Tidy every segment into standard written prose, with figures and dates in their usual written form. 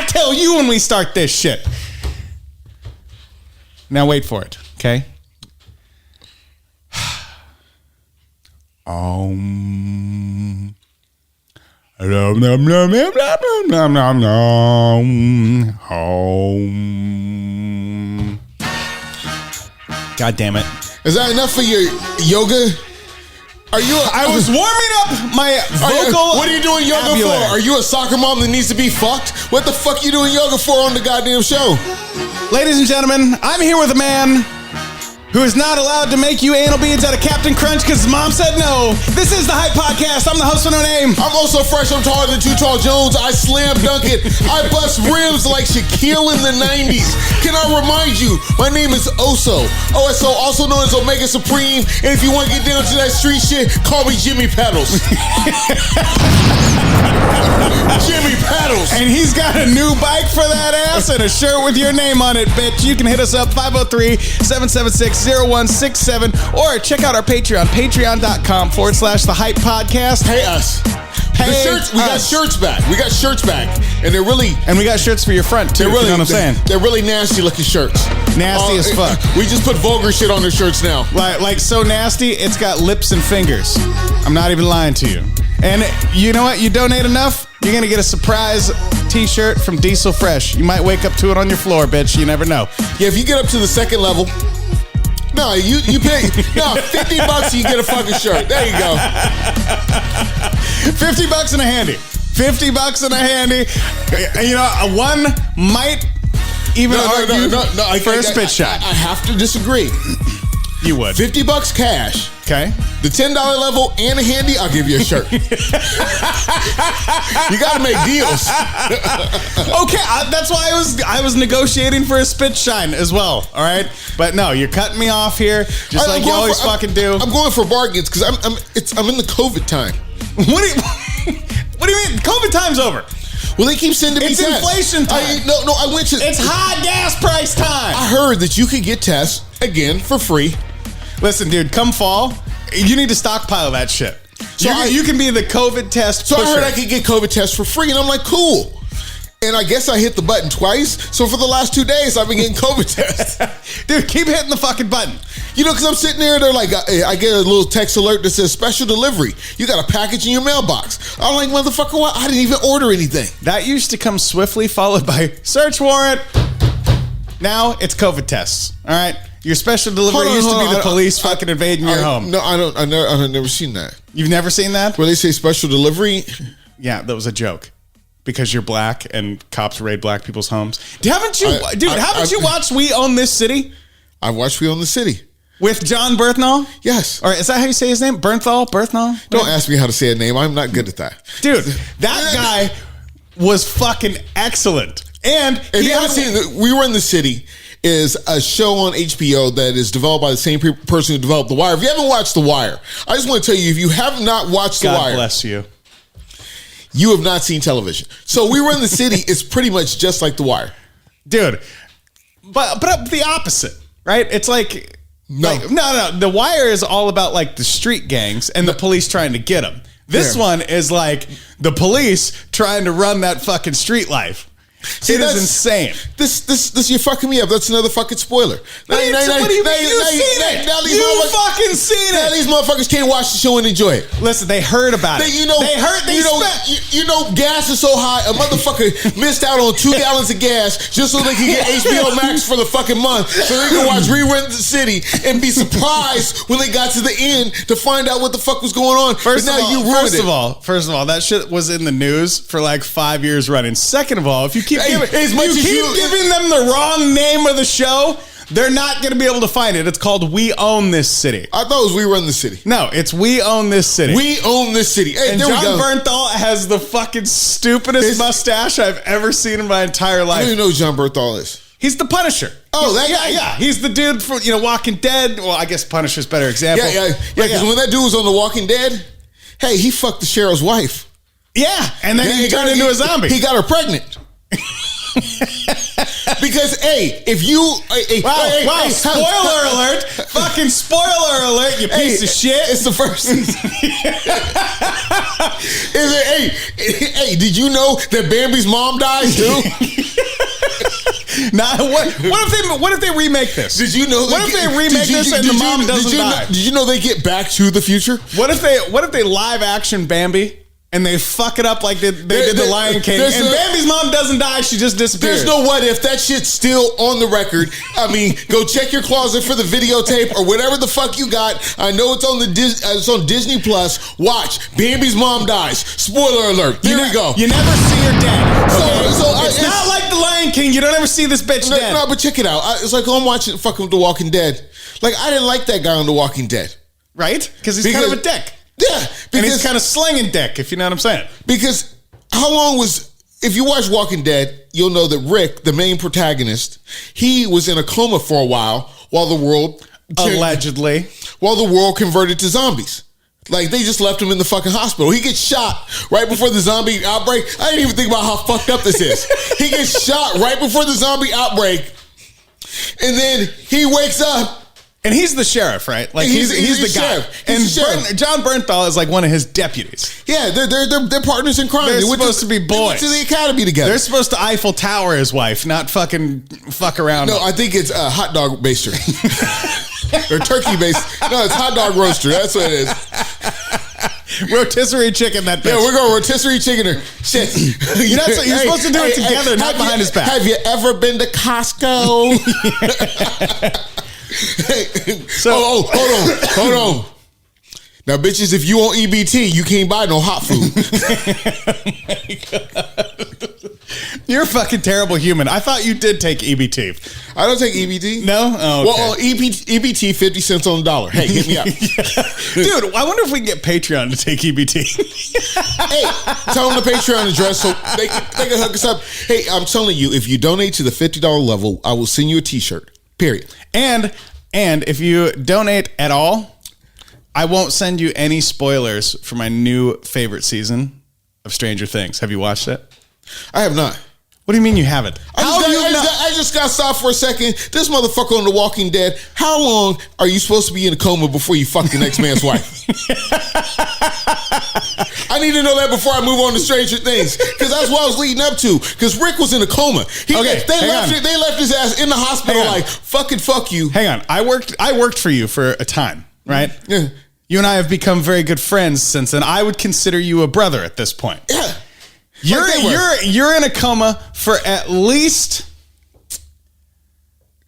I tell you when we start this shit. Now wait for it, okay? Nom nom nom nom nom nom nom nom. Home. God damn it! Is that enough for your yoga? I was warming up my vocal. What are you doing yoga for? Are you a soccer mom that needs to be fucked? What the fuck you doing yoga for on the goddamn show? Ladies and gentlemen, I'm here with a man who is not allowed to make you anal beads out of Captain Crunch because his mom said no. This is the Hype Podcast. I'm the host with no name. I'm also fresh. I'm taller than Too Tall Jones. I slam dunk it. I bust rims like Shaquille in the 90s. Can I remind you, my name is Oso. OSO, also known as Omega Supreme. And if you want to get down to that street shit, call me Jimmy Pedals. Jimmy Pedals. And he's got a new bike for that ass and a shirt with your name on it, bitch. You can hit us up 503-776-0167 or check out our Patreon, patreon.com/the Hype Podcast. Pay us. The shirts, we got shirts back. We got shirts back. And they're really... And we got shirts for your front, too. They're really, you know what I'm saying? They're really nasty looking shirts. Nasty as fuck. We just put vulgar shit on their shirts now. Like so nasty, it's got lips and fingers. I'm not even lying to you. And you know what? You donate enough, you're going to get a surprise t-shirt from Diesel Fresh. You might wake up to it on your floor, bitch. You never know. Yeah, if you get up to the second level... No, you pay $50 you get a fucking shirt. There you go. $50 and a handy. $50 and a handy. You know, one might even argue for a spit shot. I have to disagree. You would. $50 cash. Okay. The $10 level and a handy, I'll give you a shirt. You got to make deals. Okay, that's why I was negotiating for a spit shine as well. All right, but no, you're cutting me off here, just like you always fucking do. I'm going for bargains because I'm in the COVID time. What do you mean? COVID time's over. Well, they keep sending me tests. It's inflation time. I went to. It's high gas price time. I heard that you could get tests again for free. Listen, dude, come fall, you need to stockpile that shit. So you can be the COVID test pusher. So I heard I could get COVID tests for free, and I'm like, cool. And I guess I hit the button twice. So for the last 2 days, I've been getting COVID tests. Dude, keep hitting the fucking button. You know, because I'm sitting there, they're like, I get a little text alert that says special delivery. You got a package in your mailbox. I'm like, motherfucker, what? I didn't even order anything. That used to come swiftly followed by search warrant. Now it's COVID tests. All right. Your special delivery used to be the police fucking invading your home. No, I've never seen that. You've never seen that? Where they say special delivery? Yeah, that was a joke. Because you're black and cops raid black people's homes. Haven't you watched We Own This City? I've watched We Own the City. With John Bernthal? Yes. Or is that how you say his name? Bernthal? Don't ask me how to say a name. I'm not good at that. Dude, that guy was fucking excellent. And if you haven't seen it, We Were in the City is a show on HBO that is developed by the same person who developed The Wire. If you haven't watched The Wire, I just want to tell you, if you have not watched The Wire, God bless you. You have not seen television. So We Were in the City is pretty much just like The Wire. Dude, but the opposite, right? It's like no. The Wire is all about like the street gangs and the police trying to get them. This one is like the police trying to run that fucking street life. See, it is insane. This you're fucking me up. That's another fucking spoiler. What do you mean? You've seen it. You fucking seen it. Now these motherfuckers can't watch the show and enjoy it. Listen, they heard about it. You know, gas is so high. A motherfucker missed out on 2 gallons of gas just so they can get HBO Max for the fucking month, so they can watch Rerun the City and be surprised when they got to the end to find out what the fuck was going on. First of all, that shit was in the news for like 5 years running. Second of all, if you keep giving them the wrong name of the show, they're not going to be able to find it. It's called We Own This City. I thought it was We Run the City. No, it's We Own This City. We Own This City. Hey, and John Bernthal has the fucking stupidest mustache I've ever seen in my entire life. I don't even know who John Bernthal is. He's the Punisher. Oh, that guy? Yeah. He's the dude from Walking Dead. Well, I guess Punisher's a better example. Yeah, because when that dude was on The Walking Dead, hey, he fucked the sheriff's wife. Yeah, and then he turned into a zombie. He got her pregnant. Because if you spoiler alert, fucking spoiler alert, you piece of shit. It's the first season. Did you know that Bambi's mom died too? Now, what if they remake this? Did you know? What if they remake this and the mom doesn't die? Did you know they get Back to the Future? What if they live action Bambi? And they fuck it up like they did the Lion King. And Bambi's mom doesn't die. She just disappears. There's no what if. That shit's still on the record. I mean, go check your closet for the videotape or whatever the fuck you got. I know it's on it's on Disney Plus. Watch. Bambi's mom dies. Spoiler alert. There we go. You never see her dead. Okay? So it's not like the Lion King. You don't ever see this bitch dead. No, but check it out. It's like I'm watching fucking The Walking Dead. Like, I didn't like that guy on The Walking Dead. Right? Because he's kind of a dick. Yeah, and he's kind of slinging dick, if you know what I'm saying. Because how long if you watch Walking Dead, you'll know that Rick, the main protagonist, he was in a coma for a while the world allegedly converted to zombies. Like, they just left him in the fucking hospital. He gets shot right before the zombie outbreak. I didn't even think about how fucked up this is. He gets shot right before the zombie outbreak, and then he wakes up. And he's the sheriff, right? Like he's the guy. And John Bernthal is like one of his deputies. Yeah, they're partners in crime. They're supposed to be boys. They went to the academy together. They're supposed to Eiffel Tower his wife, not fuck around. No, I think it's a hot dog baster or turkey baster. No, it's hot dog roaster. That's what it is. Rotisserie chicken, that bitch. Yeah, we're going rotisserie chicken her. Shit. You're supposed to do it together, not behind his back. Have you ever been to Costco? So, hold on. Now, bitches, if you on EBT, you can't buy no hot food. You're a fucking terrible human. I thought you did take EBT. I don't take EBT. No? Oh, okay. Well, EBT, 50 cents on the dollar. Hey, hit me up. Dude, I wonder if we can get Patreon to take EBT. Hey, tell them the Patreon address so they can hook us up. Hey, I'm telling you, if you donate to the $50 level, I will send you a t-shirt. Period. And if you donate at all, I won't send you any spoilers for my new favorite season of Stranger Things. Have you watched it? I have not. What do you mean you haven't? I just got stopped for a second. This motherfucker on The Walking Dead. How long are you supposed to be in a coma before you fuck the next man's wife? I need to know that before I move on to Stranger Things, because that's what I was leading up to. Because Rick was in a coma. They left his ass in the hospital like, fucking fuck you. Hang on. I worked for you for a time, right? Yeah. You and I have become very good friends since then. I would consider you a brother at this point. Yeah. You're in a coma for at least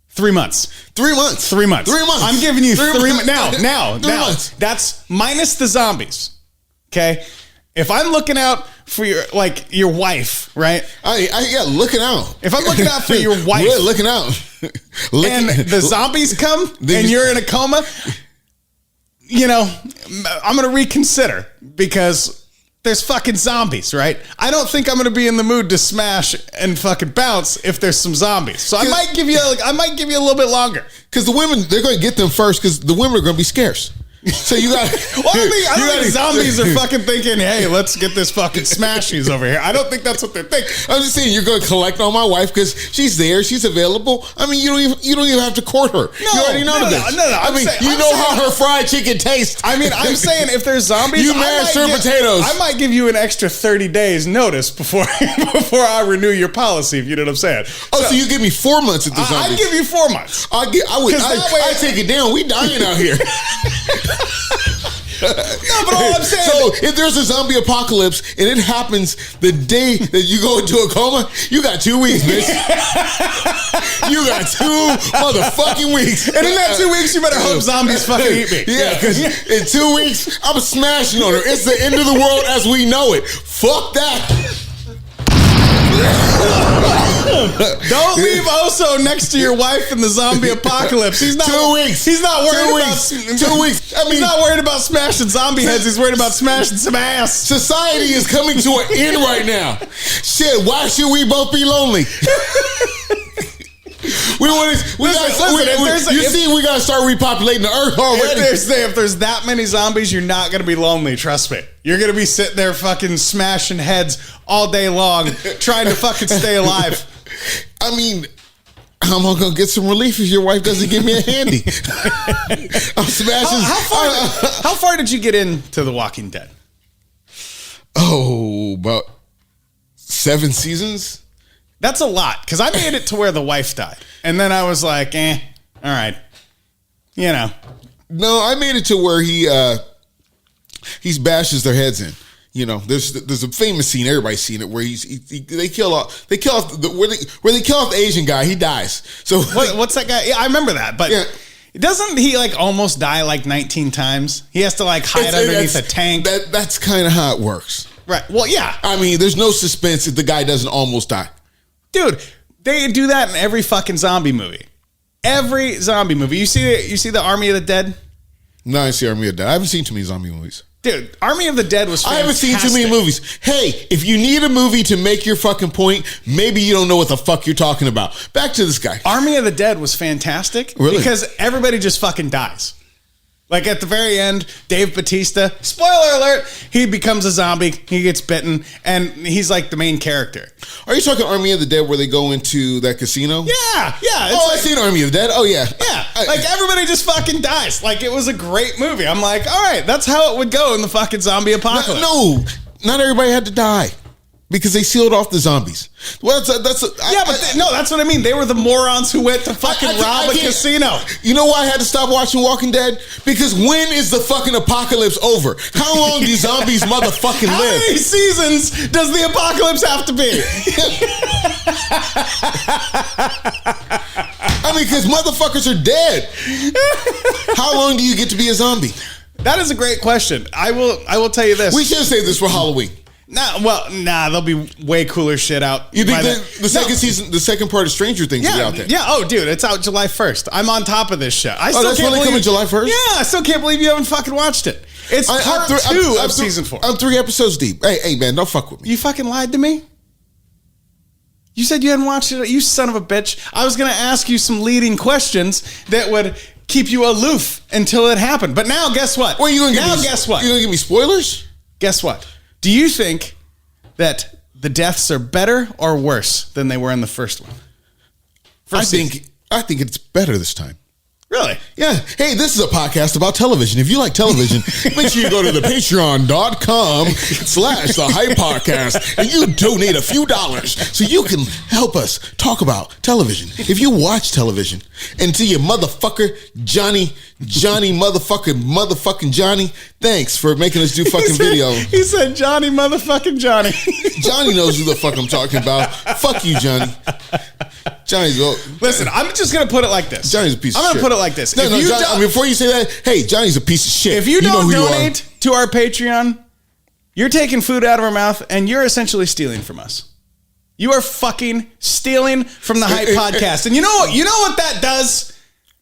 3 months. 3 months. 3 months. 3 months. I'm giving you 3 months. Now. Months. That's minus the zombies. Okay? If I'm looking out for your wife, right? Looking out. If I'm looking out for your wife. We're looking out. And the zombies come and you're in a coma, I'm going to reconsider because there's fucking zombies, right? I don't think I'm going to be in the mood to smash and fucking bounce if there's some zombies. So I might give you a little bit longer. Because the women, they're going to get them first because the women are going to be scarce. So you got. Well, I don't think zombies are fucking thinking, "Hey, let's get this fucking smashies over here." I don't think that's what they're thinking. I'm just saying you're going to collect on my wife because she's there, she's available. I mean, you don't even have to court her. You already know this. No. You know how her fried chicken tastes. I mean, I'm saying if there's zombies, you mashed her potatoes. I might give you an extra 30 days notice before I renew your policy. If you know what I'm saying. So you give me 4 months at the zombies. I'd give you 4 months. I take it down. We dying out here. No, but all I'm saying. So if there's a zombie apocalypse and it happens the day that you go into a coma, you got 2 weeks, bitch. You got 2 motherfucking weeks. And in that 2 weeks, you better hope zombies fucking eat me. Yeah, because in 2 weeks, I'm smashing on her. It's the end of the world as we know it. Fuck that. Don't leave Oso next to your wife in the zombie apocalypse. He's not 2 weeks. He's not worried about 2 weeks. I mean, he's not worried about smashing zombie heads. He's worried about smashing some ass. Society is coming to an end right now. Shit, why should we both be lonely? We gotta start repopulating the earth already. If there's that many zombies, you're not gonna be lonely. Trust me. You're gonna be sitting there fucking smashing heads all day long, trying to fucking stay alive. I mean, I'm gonna get some relief if your wife doesn't give me a handy. I'm smashing. How far did you get into The Walking Dead? Oh, about 7 seasons. That's a lot, because I made it to where the wife died. And then I was like, all right. You know. No, I made it to where he bashes their heads in. You know, there's a famous scene, everybody's seen it, where they kill off the Asian guy, he dies. So what's that guy? Yeah, I remember that, but doesn't he like almost die like 19 times? He has to like hide underneath a tank. That's kind of how it works. Right. Well, yeah. I mean, there's no suspense if the guy doesn't almost die. Dude, they do that in every fucking zombie movie. Every zombie movie. You see the Army of the Dead? No, I see Army of the Dead. I haven't seen too many zombie movies. Dude, Army of the Dead was fantastic. I haven't seen too many movies. Hey, if you need a movie to make your fucking point, maybe you don't know what the fuck you're talking about. Back to this guy. Army of the Dead was fantastic. Really? Because everybody just fucking dies. Like at the very end, Dave Bautista, spoiler alert, he becomes a zombie, he gets bitten, and he's like the main character. Are you talking Army of the Dead where they go into that casino? Yeah. I've seen Army of the Dead. Oh, yeah. Yeah, like everybody just fucking dies. Like it was a great movie. I'm like, all right, that's how it would go in the fucking zombie apocalypse. No, not everybody had to die. Because they sealed off the zombies. Well, that's what I mean. They were the morons who went to fucking rob a casino. You know why I had to stop watching Walking Dead? Because when is the fucking apocalypse over? How long do zombies motherfucking live? How many seasons does the apocalypse have to be? I mean, because motherfuckers are dead. How long do you get to be a zombie? That is a great question. I will tell you this. We should save this for Halloween. There'll be way cooler shit out. You think the second season, the second part of Stranger Things is out there? Yeah. Oh, dude, it's out July 1st. I'm on top of this shit. That's really coming July 1st? Yeah, I still can't believe you haven't fucking watched it. It's part 2 of season 4. I'm 3 episodes deep. Hey, man, don't fuck with me. You fucking lied to me? You said you hadn't watched it. You son of a bitch. I was going to ask you some leading questions that would keep you aloof until it happened. But now, guess what? Well, guess what? You going to give me spoilers? Guess what? Do you think that the deaths are better or worse than they were in the first one? I think it's better this time. Really? Yeah. Hey, this is a podcast about television. If you like television, make sure you go to the patreon.com/the Hype Podcast and you donate a few dollars so you can help us talk about television. If you watch television and to your motherfucker, Johnny, motherfucking Johnny, thanks for making us do fucking video. He said Johnny, motherfucking Johnny. Johnny knows who the fuck I'm talking about. Fuck you, Johnny. Listen, I'm just going to put it like this. Johnny's a piece of shit. I'm going to put it like this. No, Johnny, before you say that, hey, Johnny's a piece of shit. If you don't donate to our Patreon, you're taking food out of our mouth and you're essentially stealing from us. You are fucking stealing from the Hype Podcast. And you know what that does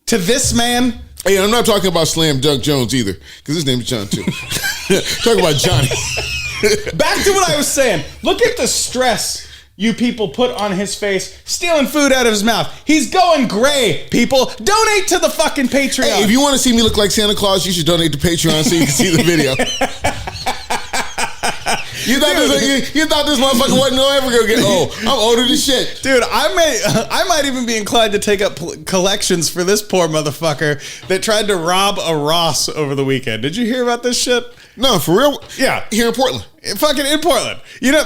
to this man? Hey, I'm not talking about Slam Dunk Jones either, because his name is John too. Talking about Johnny. Back to what I was saying. Look at the stress you people put on his face, stealing food out of his mouth. He's going gray, people. Donate to the fucking Patreon. Hey, if you want to see me look like Santa Claus, you should donate to Patreon so you can see the video. You thought this motherfucker wasn't ever gonna get old. I'm older than shit. Dude, I might even be inclined to take up collections for this poor motherfucker that tried to rob a Ross over the weekend. Did you hear about this shit? No, for real? Yeah. Here in Portland. Fucking in Portland. You know,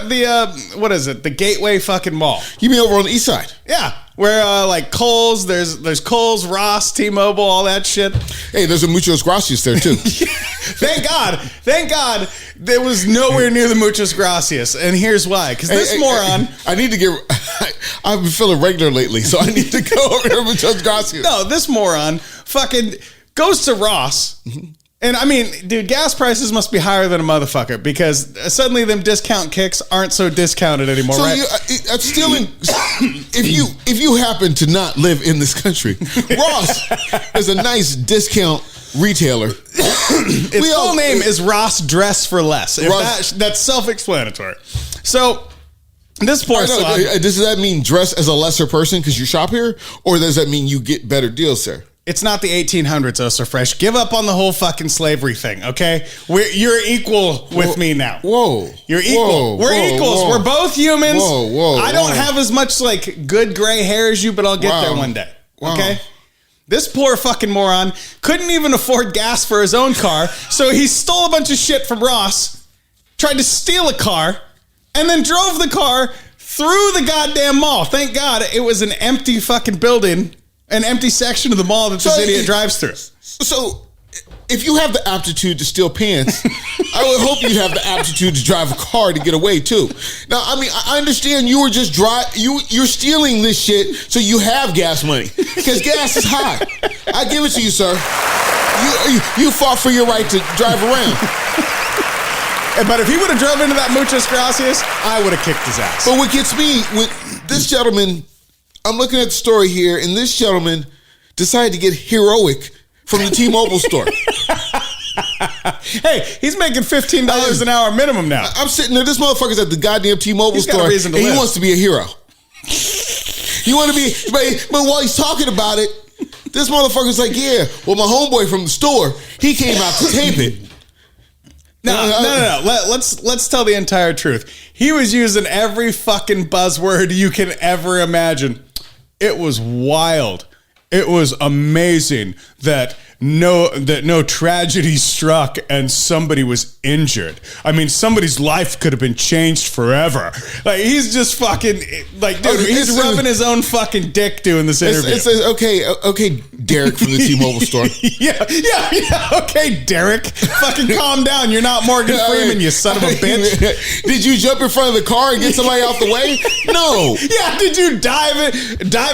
what is it? The Gateway fucking mall. You mean over on the east side? Yeah. Where, like, Kohl's, there's Kohl's, Ross, T-Mobile, all that shit. Hey, there's a Muchos Gracias there, too. Thank God there was nowhere near the Muchos Gracias. And here's why. Because this moron... I need to get... I've been feeling regular lately, so I need to go over to Muchos Gracias. No, this moron fucking goes to Ross... And I mean, dude, gas prices must be higher than a motherfucker because suddenly them discount kicks aren't so discounted anymore, right? Stealing. If you happen to not live in this country, Ross is a nice discount retailer. Its full name is Ross Dress for Less. That's self-explanatory. So this poor son. Does that mean dress as a lesser person because you shop here, or does that mean you get better deals, sir? It's not the 1800s, oh so fresh. Give up on the whole fucking slavery thing, okay? You're equal with me now. Whoa. You're equal. We're equals. Whoa. We're both humans. I don't have as much like good gray hair as you, but I'll get there one day. Okay? This poor fucking moron couldn't even afford gas for his own car, so he stole a bunch of shit from Ross, tried to steal a car, and then drove the car through the goddamn mall. Thank God it was an empty fucking building, an empty section of the mall that this idiot drives through. So, if you have the aptitude to steal pants, I would hope you have the aptitude to drive a car to get away too. Now, I mean, I understand you were just you're stealing this shit so you have gas money because gas is high. I give it to you, sir. You fought for your right to drive around. But if he would have drove into that Muchas Gracias, I would have kicked his ass. But what gets me with this gentleman, I'm looking at the story here, and this gentleman decided to get heroic from the T-Mobile store. Hey, he's making $15 an hour minimum now. I'm sitting there. This motherfucker's at the goddamn T-Mobile store, and he wants to be a hero. You want to be, but while he's talking about it, this motherfucker's like, yeah, well, my homeboy from the store, he came out to tape it. No. Let's tell the entire truth. He was using every fucking buzzword you can ever imagine. It was wild. It was amazing that no tragedy struck and somebody was injured. I mean, somebody's life could have been changed forever. Like, he's just fucking, like, dude, he's rubbing his own fucking dick doing this interview. Okay, Derek from the T-Mobile store. Yeah. Okay, Derek, fucking calm down. You're not Morgan Freeman, you son of a bitch. Did you jump in front of the car and get somebody out the way? No. Yeah, did you dive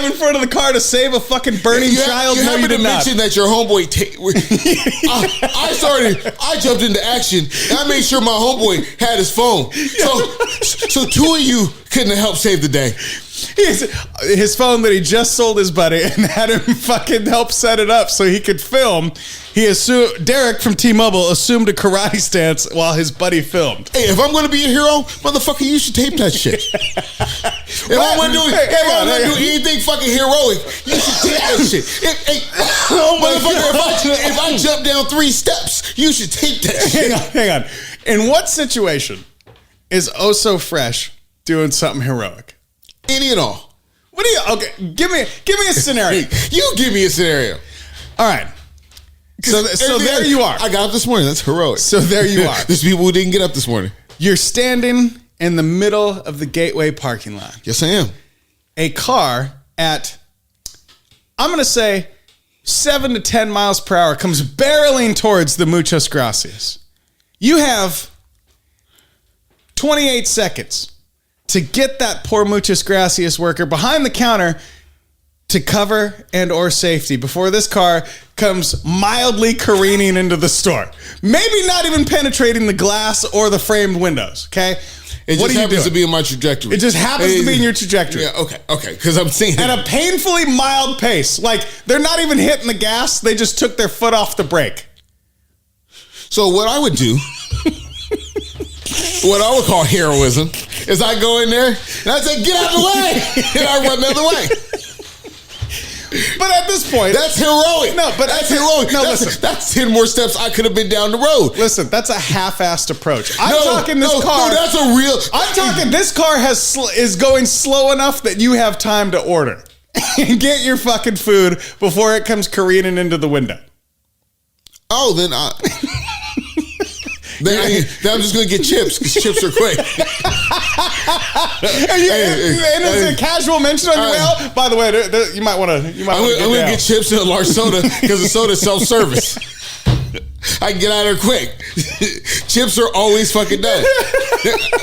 in front of the car to save a fucking burning child? You no, you did not. Mention that your homeboy. I jumped into action and I made sure my homeboy had his phone. So two of you couldn't have helped save the day. His phone that he just sold his buddy and had him fucking help set it up so he could film. Derek from T-Mobile assumed a karate stance while his buddy filmed. Hey, if I'm going to be a hero, motherfucker, you should tape that shit. If I'm going to do anything fucking heroic, you should tape that shit. Motherfucker, if I jump down 3 steps, you should tape that shit. Hang on. In what situation is Oh So Fresh doing something heroic? Any and all. What do you? Okay, give me a scenario. You give me a scenario. All right. So there you are. I got up this morning. That's heroic. So there you are. There's people who didn't get up this morning. You're standing in the middle of the Gateway parking lot. Yes, I am. A car at, I'm going to say, 7 to 10 miles per hour comes barreling towards the Muchas Gracias. You have 28 seconds to get that poor Muchas Gracias worker behind the counter to cover and or safety before this car comes mildly careening into the store. Maybe not even penetrating the glass or the framed windows, okay? It just happens to be in my trajectory. It just happens to be in your trajectory. Yeah, okay, because I'm seeing at a painfully mild pace. Like, they're not even hitting the gas, they just took their foot off the brake. So what I would do, what I would call heroism, is I go in there and I say, get out of the way, and I run the other way. But at this point, that's heroic. No, but that's heroic. No, listen, that's 10 more steps I could have been down the road. Listen, that's a half-assed approach. I'm talking this car. No, that's a real. I'm talking this car is going slow enough that you have time to order and get your fucking food before it comes careening into the window. Oh, then I'm just going to get chips because chips are quick. And it's a casual mention on your way out. By the way, you might want to. I'm going to get chips and a large soda because the soda is self-service. I can get out of there quick. Chips are always fucking done.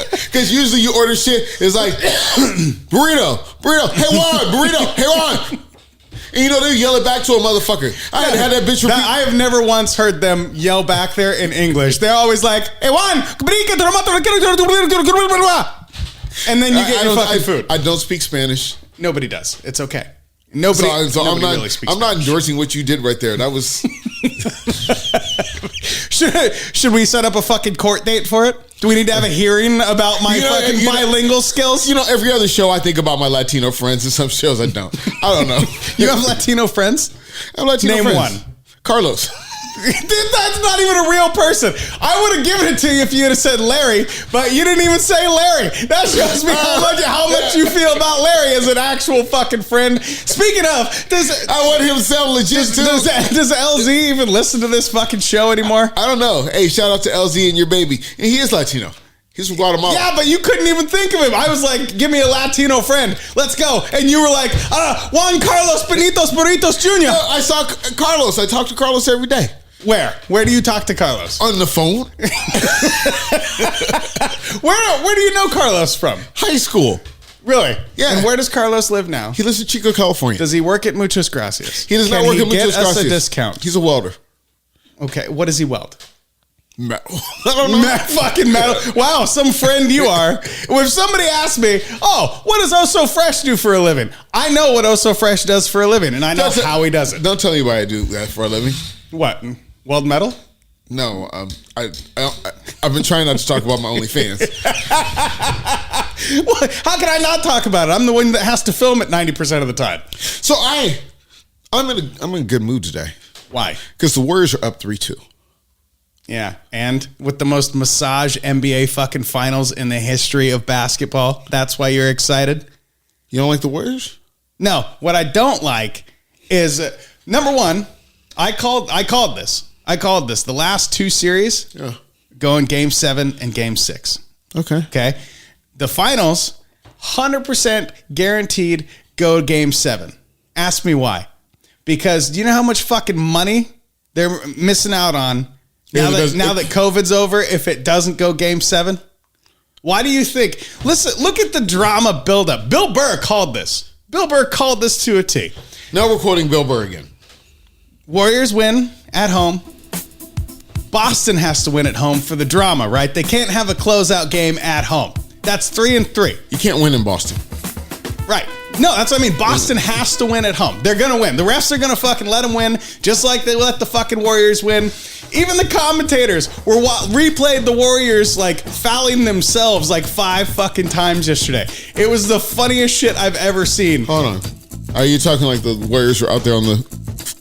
Because usually you order shit, it's like, burrito, hey Juan, burrito, hey Juan. And you know, they yell it back to a motherfucker. I had that bitch repeat. I have never once heard them yell back there in English. They're always like, hey Juan, and then you get your fucking food. I don't speak Spanish. Nobody does. It's okay. Nobody really speaks I'm not endorsing what you did right there. That was. Should we set up a fucking court date for it? Do we need to have a hearing about my fucking bilingual skills? You know, every other show I think about my Latino friends, and some shows I don't. I don't know. You have Latino friends? I have Latino friends. Name one. Carlos. That's not even a real person. I would have given it to you if you had said Larry, but you didn't even say Larry. That shows me how much you feel about Larry as an actual fucking friend. Speaking of, I want him to sound legit too. Does LZ even listen to this fucking show anymore? I don't know. Hey, shout out to LZ and your baby. And he is Latino. He's from Guatemala. Yeah, but you couldn't even think of him. I was like, give me a Latino friend. Let's go. And you were like, Juan Carlos Benitos Burritos Jr. I saw Carlos. I talk to Carlos every day. Where? Where do you talk to Carlos? On the phone. Where do you know Carlos from? High school. Really? Yeah. And where does Carlos live now? He lives in Chico, California. Does he work at Muchas Gracias? He does not work at Muchas Gracias. Get us a discount. He's a welder. Okay. What does he weld? Metal. I don't know. Fucking metal. Wow, some friend you are. If somebody asks me, what does Oh So Fresh do for a living? I know what Oh So Fresh does for a living, and I know how he does it. Don't tell anybody I do that for a living. What? Weld metal? No, I've been trying not to talk about my OnlyFans. How can I not talk about it? I'm the one that has to film it 90% of the time. So I'm in a good mood today. Why? Because the Warriors are up 3-2. Yeah, and with the most massage NBA fucking finals in the history of basketball, that's why you're excited? You don't like the Warriors? No, what I don't like is, number one, I called this. The last two series go in Game 7 and Game 6. Okay. The finals, 100% guaranteed go Game 7. Ask me why. Because do you know how much fucking money they're missing out on now that COVID's over if it doesn't go Game 7? Why do you think? Listen, look at the drama buildup. Bill Burr called this. Bill Burr called this to a T. Now we're quoting Bill Burr again. Warriors win at home. Boston has to win at home for the drama, right? They can't have a closeout game at home. That's 3-3. You can't win in Boston. Right. No, that's what I mean. Boston has to win at home. They're going to win. The refs are going to fucking let them win, just like they let the fucking Warriors win. Even the commentators replayed the Warriors like fouling themselves like 5 fucking times yesterday. It was the funniest shit I've ever seen. Hold on. Are you talking like the Warriors were out there on the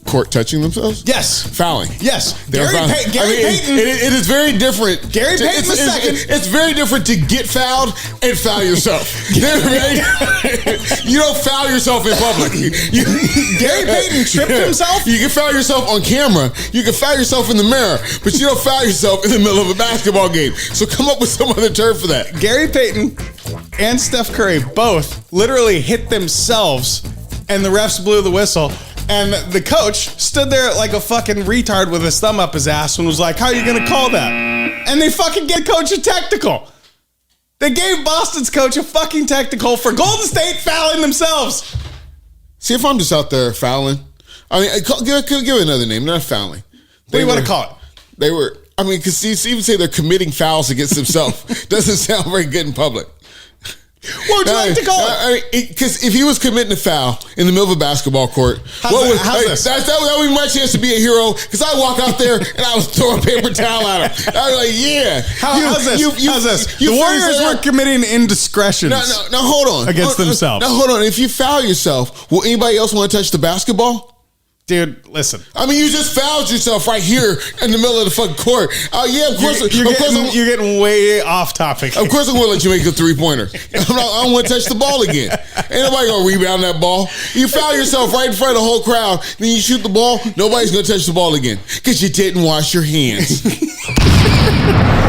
court touching themselves? Yes. Fouling. Yes. Gary Payton. It is very different. Gary Payton the second. It's very different to get fouled and foul yourself. You don't foul yourself in public. Gary Payton tripped himself? You can foul yourself on camera. You can foul yourself in the mirror, but you don't foul yourself in the middle of a basketball game. So come up with some other term for that. Gary Payton and Steph Curry both literally hit themselves, and the refs blew the whistle. And the coach stood there like a fucking retard with his thumb up his ass and was like, how are you going to call that? And they fucking get coach a technical. They gave Boston's coach a fucking technical for Golden State fouling themselves. See, if I'm just out there fouling, I mean, give another name. They're not fouling. What do you want to call it? They were, I mean, because even say they're committing fouls against themselves doesn't sound very good in public. What would you like to call it? Because if he was committing a foul in the middle of a basketball court, how's this? That would be my chance to be a hero. Because I walk out there and I was throwing a paper towel at him. I was like, yeah. How's this? The Warriors were committing indiscretions. No, hold on. Against themselves. Now, hold on. If you foul yourself, will anybody else want to touch the basketball? Dude, listen. I mean, you just fouled yourself right here in the middle of the fucking court. Yeah, of course. You're getting way off topic. Of course, I'm going to let you make a 3-pointer. I don't want to touch the ball again. Ain't nobody going to rebound that ball. You foul yourself right in front of the whole crowd. Then you shoot the ball. Nobody's going to touch the ball again because you didn't wash your hands.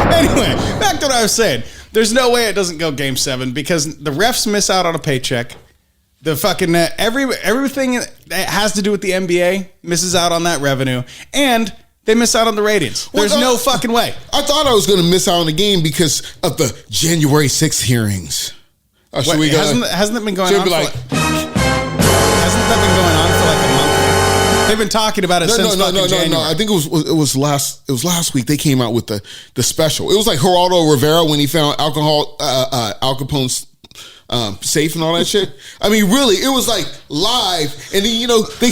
Anyway, back to what I was saying. There's no way it doesn't go Game 7 because the refs miss out on a paycheck. The fucking everything that has to do with the NBA misses out on that revenue, and they miss out on the ratings. There's no fucking way. I thought I was going to miss out on the game because of the January 6th hearings. Hasn't that been going on? Hasn't that been going on for like a month? They've been talking about it since January. No. I think it was last week. They came out with the special. It was like Geraldo Rivera when he found Al Capone's safe and all that shit. I mean, really, it was like live, and then they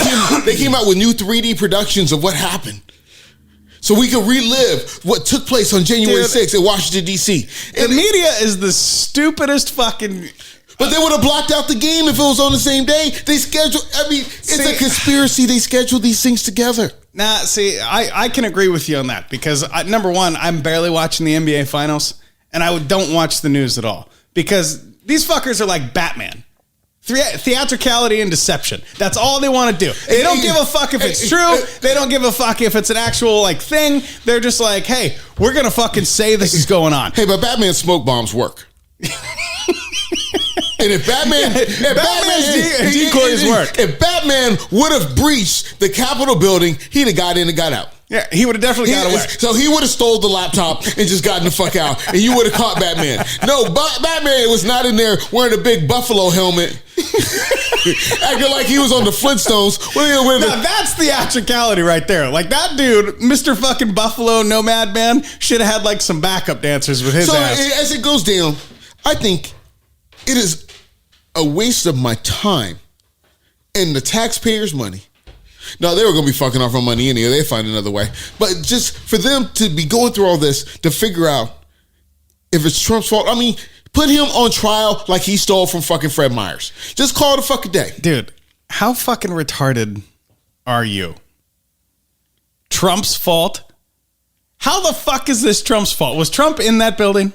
came out with new 3D productions of what happened, so we could relive what took place on January 6th in Washington D.C. The media is the stupidest fucking. But they would have blocked out the game if it was on the same day. They scheduled. I mean, it's a conspiracy. They scheduled these things together. Nah, see, I can agree with you on that because number one, I'm barely watching the NBA finals, and I don't watch the news at all because these fuckers are like Batman. Theatricality and deception. That's all they want to do. They don't give a fuck if it's true. They don't give a fuck if it's an actual like thing. They're just like, hey, we're gonna fucking say this is going on. Hey, but Batman smoke bombs work. And if Batman's decoys work. If Batman would have breached the Capitol building, he'd have got in and got out. Yeah, he would have definitely got away. So he would have stole the laptop and just gotten the fuck out, and you would have caught Batman. No, Batman was not in there wearing a big buffalo helmet, acting like he was on the Flintstones. Now that's theatricality right there. Like that dude, Mr. fucking Buffalo Nomad Man, should have had like some backup dancers with his ass. So as it goes down, I think it is a waste of my time and the taxpayers' money. No, they were going to be fucking off our money anyway. They'd find another way. But just for them to be going through all this to figure out if it's Trump's fault. I mean, put him on trial like he stole from fucking Fred Myers. Just call it a fucking day. Dude, how fucking retarded are you? Trump's fault? How the fuck is this Trump's fault? Was Trump in that building?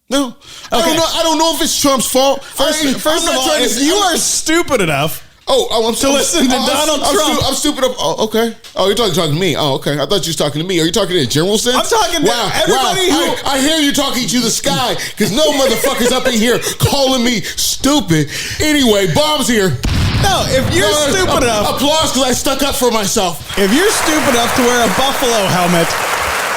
No. Okay. I don't know if it's Trump's fault. First of all, if you are stupid enough I'm to listen to Donald Trump. I'm stupid. Oh, okay. Oh, you're talking to me. Oh, okay. I thought you was talking to me. Are you talking in a general sense? I'm talking to everybody who... I hear you talking to the sky because no motherfuckers up in here calling me stupid. Anyway, Bob's here. No, if you're stupid enough... Applause because I stuck up for myself. If you're stupid enough to wear a buffalo helmet...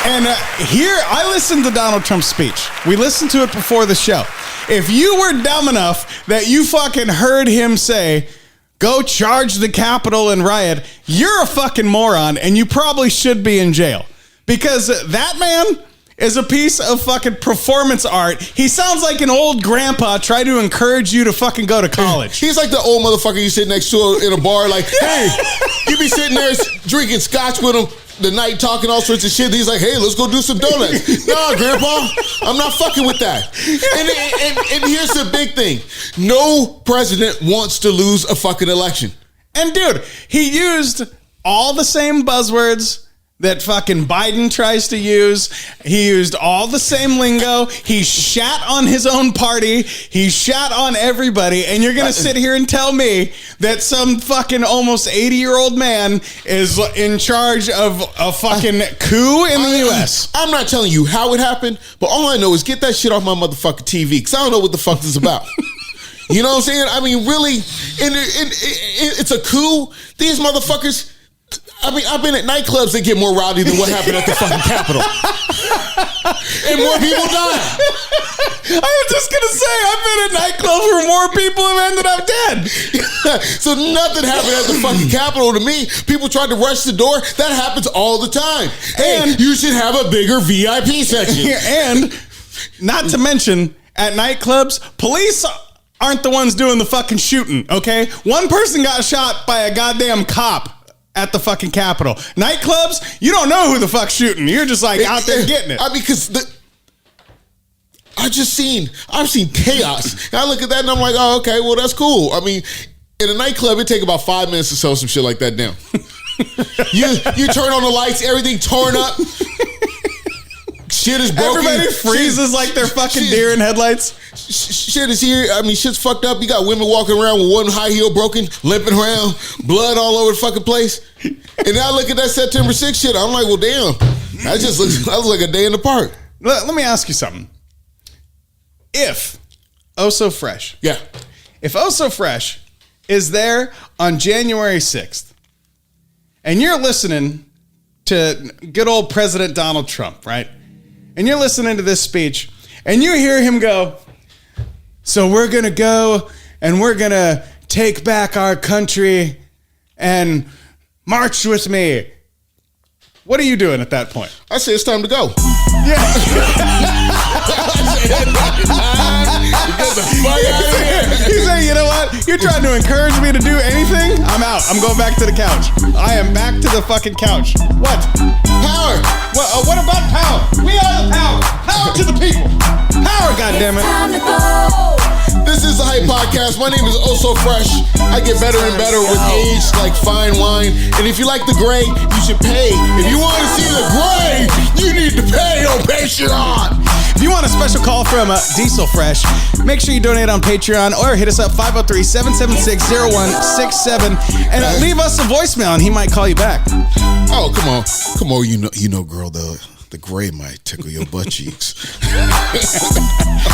And here, I listened to Donald Trump's speech. We listened to it before the show. If you were dumb enough that you fucking heard him say... Go charge the Capitol and riot. You're a fucking moron, and you probably should be in jail. Because that man is a piece of fucking performance art. He sounds like an old grandpa trying to encourage you to fucking go to college. He's like the old motherfucker you sit next to in a bar like, hey, you be sitting there drinking scotch with him the night talking all sorts of shit. He's like, hey, let's go do some donuts. Nah, grandpa, I'm not fucking with that. And here's the big thing. No president wants to lose a fucking election. And dude, he used all the same buzzwords that fucking Biden tries to use. He used all the same lingo. He shat on his own party. He shat on everybody. And you're going to sit here and tell me that some fucking almost 80-year-old man is in charge of a fucking coup in the U.S. I'm not telling you how it happened, but all I know is get that shit off my motherfucking TV because I don't know what the fuck this is about. You know what I'm saying? I mean, really, it's a coup. These motherfuckers... I mean, I've been at nightclubs that get more rowdy than what happened at the fucking Capitol. And more people die. I was just going to say, I've been at nightclubs where more people have ended up dead. So nothing happened at the fucking Capitol to me. People tried to rush the door. That happens all the time. And you should have a bigger VIP section. And not to mention, at nightclubs, police aren't the ones doing the fucking shooting, okay? One person got shot by a goddamn cop at the fucking Capitol. Nightclubs, you don't know who the fuck's shooting. You're just like out there getting it. I mean, because I've seen chaos. And I look at that and I'm like, oh, okay, well, that's cool. I mean, in a nightclub, it take about 5 minutes to sell some shit like that down. you turn on the lights, everything torn up. Shit is broken. Everybody freezes like they're fucking deer in headlights. Shit is here. I mean, shit's fucked up. You got women walking around with one high heel broken, limping around, blood all over the fucking place. And now look at that September 6th shit. I'm like, well, damn. That looks like a day in the park. Let me ask you something. If Oh So Fresh. Yeah. If Oh So Fresh is there on January 6th, and you're listening to good old President Donald Trump, right? And you're listening to this speech, and you hear him go, so we're going to go, and we're going to take back our country, and march with me. What are you doing at that point? I say it's time to go. Yeah. Get the fuck out of here. He said, you know what? You're trying to encourage me to do anything? I'm out. I'm going back to the couch. I am back to the fucking couch. What? Power. What about power? We are the power. Power to the people. Power, goddammit. This is the Hype Podcast. My name is Oh So Fresh. I get better and better with age like fine wine. And if you like the gray, you should pay. If you want to see the gray, you need to pay on Patreon. If you want a special call from Diesel Fresh, make sure you donate on Patreon or hit us up 503-776-0167 and leave us a voicemail and he might call you back. Oh, come on, you know, girl, the gray might tickle your butt cheeks.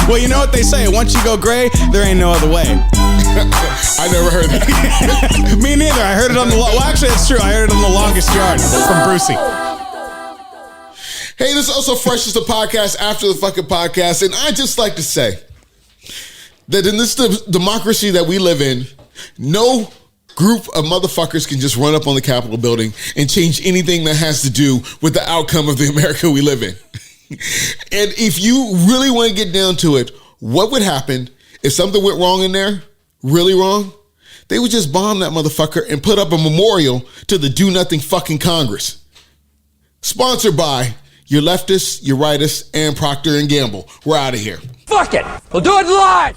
Well, you know what they say, once you go gray, there ain't no other way. I never heard that. Me neither. I heard it on the well, actually it's true. I heard it on the Longest Yard from Brucey. Hey, this is also Fresh is the podcast after the fucking podcast, and I just like to say that in this democracy that we live in, no group of motherfuckers can just run up on the Capitol building and change anything that has to do with the outcome of the America we live in. And if you really want to get down to it, what would happen if something went wrong in there, really wrong? They would just bomb that motherfucker and put up a memorial to the do-nothing fucking Congress. Sponsored by your leftists, your rightists, and Procter & Gamble. We're out of here. Fuck it. We'll do it live.